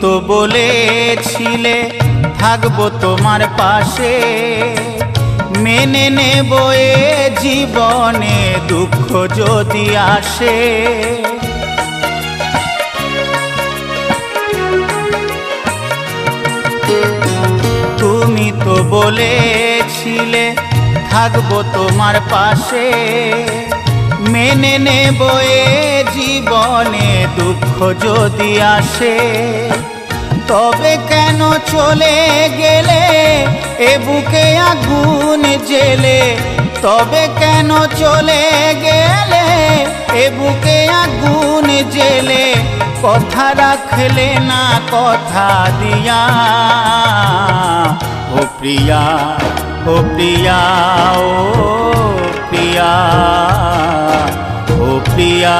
তো বলেছিলে থাকবো তোমার পাশে, মেনে নেব এ জীবনে দুঃখ যদি আসে। তুমি তো বলেছিলে থাকবো তোমার পাশে, মেনে নেব এ জীবনে দুঃখ যদি আসে। তবে কেন চলে গেলে এ বুকে আগুন জেলে, তবে কেন চলে গেলে এ বুকে আগুন জেলে, কথা রাখলে না কথা দিয়া। ও প্রিয়া, ও প্রিয়া, ও প্রিয়া, ও প্রিয়া।